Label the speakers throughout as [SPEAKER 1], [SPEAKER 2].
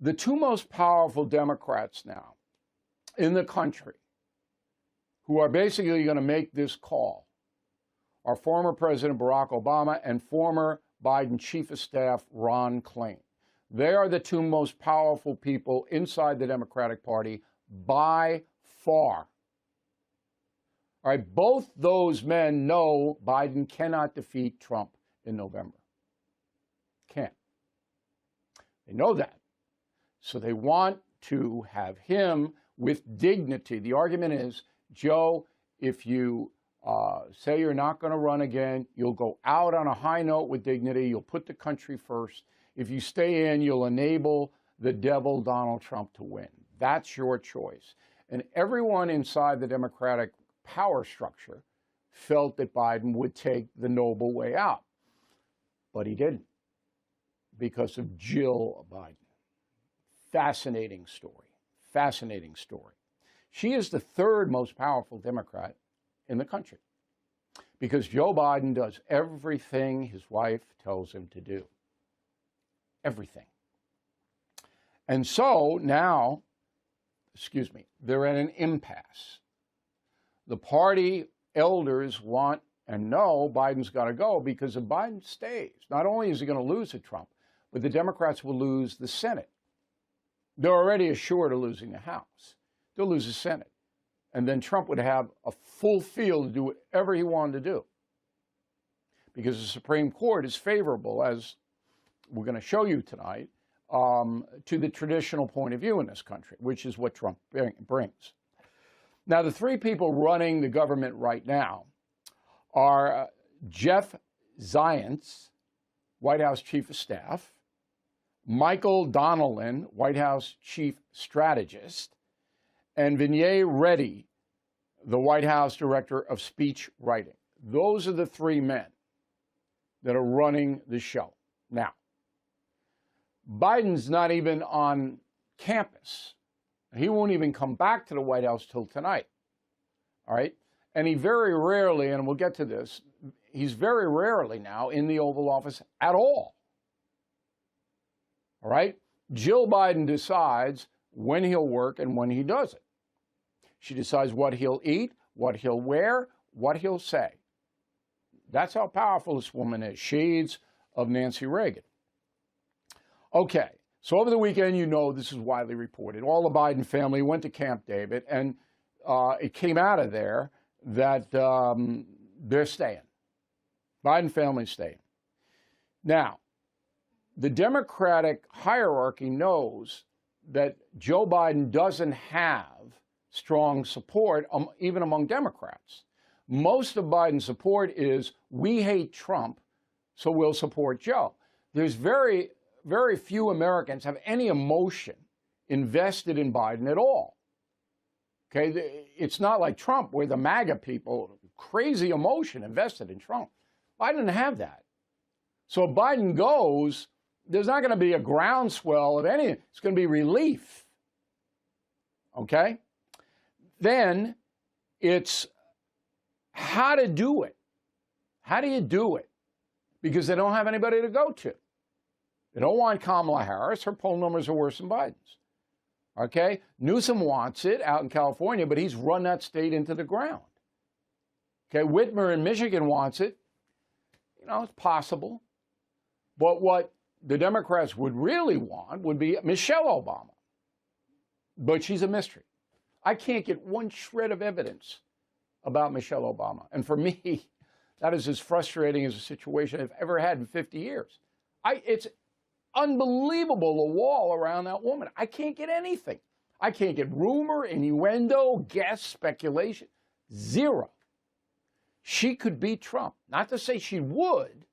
[SPEAKER 1] The two most powerful Democrats now in the country who are basically going to make this call are former President Barack Obama and former Biden Chief of Staff Ron Klain. They are the two most powerful people inside the Democratic Party by far. All right, both those men know Biden cannot defeat Trump in November. Can't. They know that. So they want to have him with dignity. The argument is, Joe, if you say you're not going to run again, you'll go out on a high note with dignity. You'll put the country first. If you stay in, you'll enable the devil, Donald Trump, to win. That's your choice. And everyone inside the Democratic power structure felt that Biden would take the noble way out. But he didn't, because of Jill Biden. Fascinating story. Fascinating story. She is the third most powerful Democrat in the country because Joe Biden does everything his wife tells him to do. Everything. And so now, they're at an impasse. The party elders want and know Biden's got to go because if Biden stays, not only is he going to lose to Trump, but the Democrats will lose the Senate. They're already assured of losing the House. They'll lose the Senate. And then Trump would have a full field to do whatever he wanted to do. Because the Supreme Court is favorable, as we're going to show you tonight, to the traditional point of view in this country, which is what Trump brings. Now, the three people running the government right now are Jeff Zients, White House Chief of Staff, Michael Donnellan, White House Chief Strategist, and Vinay Reddy, the White House Director of Speech Writing. Those are the three men that are running the show. Now, Biden's not even on campus. He won't even come back to the White House till tonight. All right? And he very rarely, and we'll get to this, he's very rarely now in the Oval Office at all. All right? Jill Biden decides when he'll work and when he doesn't. She decides what he'll eat, what he'll wear, what he'll say. That's how powerful this woman is. Shades of Nancy Reagan. Okay, so over the weekend, you know, this is widely reported. All the Biden family went to Camp David, and it came out of there that they're staying. Biden family's staying. Now, the Democratic hierarchy knows that Joe Biden doesn't have strong support, even among Democrats. Most of Biden's support is, we hate Trump, so we'll support Joe. There's very, very few Americans have any emotion invested in Biden at all. Okay, it's not like Trump, where the MAGA people, crazy emotion invested in Trump. Biden didn't have that. So if Biden goes, there's not going to be a groundswell of anything. It's going to be relief. Okay? Then it's how to do it. How do you do it? Because they don't have anybody to go to. They don't want Kamala Harris. Her poll numbers are worse than Biden's. Okay? Newsom wants it out in California, but he's run that state into the ground. Okay? Whitmer in Michigan wants it. You know, it's possible. But what the Democrats would really want would be Michelle Obama. But she's a mystery. I can't get one shred of evidence about Michelle Obama. And for me, that is as frustrating as a situation I've ever had in 50 years. It's unbelievable, the wall around that woman. I can't get anything. I can't get rumor, innuendo, guess, speculation. Zero. She could beat Trump. Not to say she would,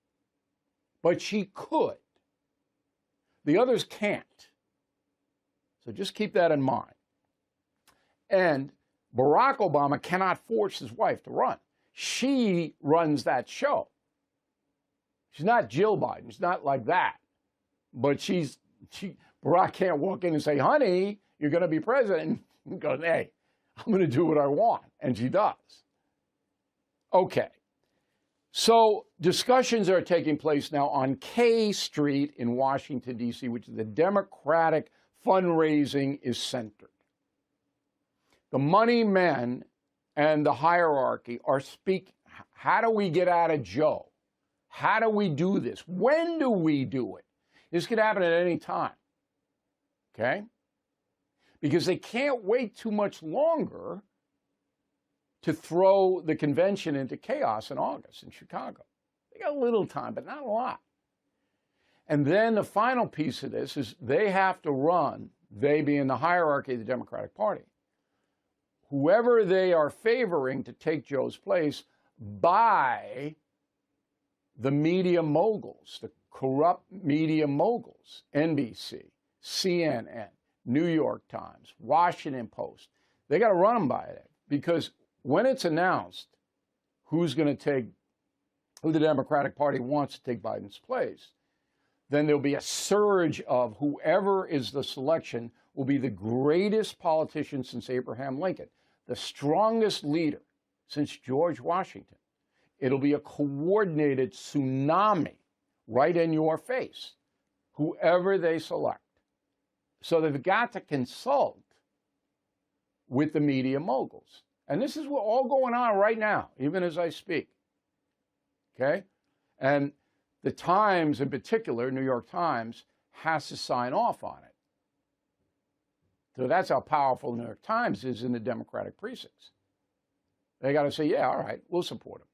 [SPEAKER 1] but she could. The others can't. So just keep that in mind. And Barack Obama cannot force his wife to run. She runs that show. She's not Jill Biden. She's not like that. But Barack can't walk in and say, honey, you're going to be president. And goes, hey, I'm going to do what I want. And she does. Okay. So discussions are taking place now on K Street in Washington, D.C., which is the Democratic fundraising is centered. The money men and the hierarchy are speaking. How do we get out of Joe? How do we do this? When do we do it? This could happen at any time, okay? Because they can't wait too much longer to throw the convention into chaos in August in Chicago. They got a little time, but not a lot. And then the final piece of this is they have to run, they being the hierarchy of the Democratic Party, whoever they are favoring to take Joe's place by the media moguls, the corrupt media moguls, NBC, CNN, New York Times, Washington Post. They got to run them by it, because when it's announced who's going to take, who the Democratic Party wants to take Biden's place, then there'll be a surge of whoever is the selection will be the greatest politician since Abraham Lincoln, the strongest leader since George Washington. It'll be a coordinated tsunami right in your face, whoever they select. So they've got to consult with the media moguls. And this is all going on right now, even as I speak. Okay? And the Times in particular, New York Times, has to sign off on it. So that's how powerful the New York Times is in the Democratic precincts. They got to say, yeah, all right, we'll support them.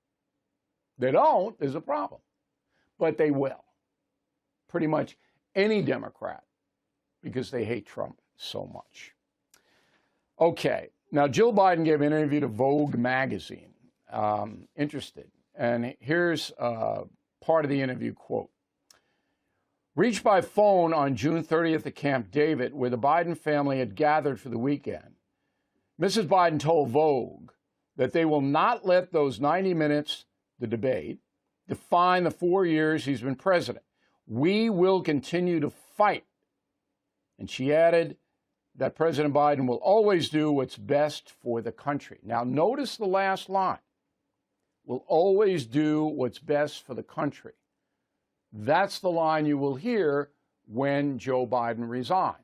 [SPEAKER 1] They don't, there's a problem. But they will. Pretty much any Democrat, because they hate Trump so much. Okay, now Jill Biden gave an interview to Vogue magazine. Interested. And here's part of the interview quote. Reached by phone on June 30th at Camp David, where the Biden family had gathered for the weekend, Mrs. Biden told Vogue that they will not let those 90 minutes, the debate, define the 4 years he's been president. We will continue to fight. And she added that President Biden will always do what's best for the country. Now, notice the last line. Will always do what's best for the country. That's the line you will hear when Joe Biden resigns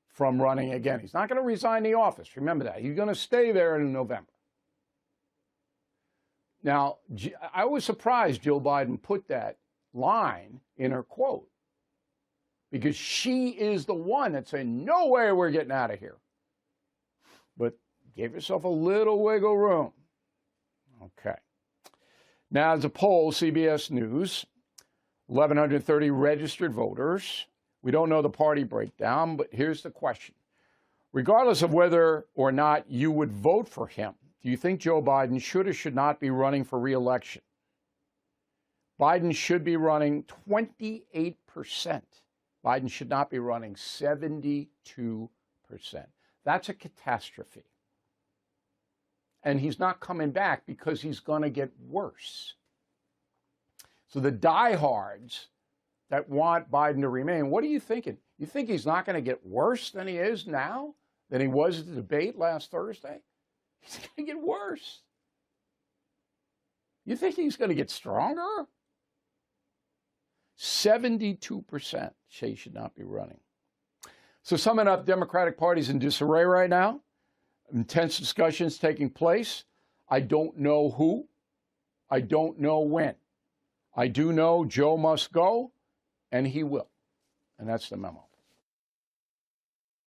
[SPEAKER 1] from running again. He's not going to resign the office. Remember that. He's going to stay there in November. Now, I was surprised Jill Biden put that line in her quote, because she is the one that's saying, no way we're getting out of here. But gave herself a little wiggle room. Okay. Now, as a poll, CBS News, 1,130 registered voters. We don't know the party breakdown, but here's the question. Regardless of whether or not you would vote for him, do you think Joe Biden should or should not be running for re-election? Biden should be running 28%. Biden should not be running 72%. That's a catastrophe. And he's not coming back because he's going to get worse. So the diehards that want Biden to remain, what are you thinking? You think he's not going to get worse than he is now, than he was at the debate last Thursday? He's going to get worse. You think he's going to get stronger? 72% say he should not be running. So summing up, Democratic Party's in disarray right now. Intense discussions taking place. I don't know who. I don't know when. I do know Joe must go, and he will. And that's the memo.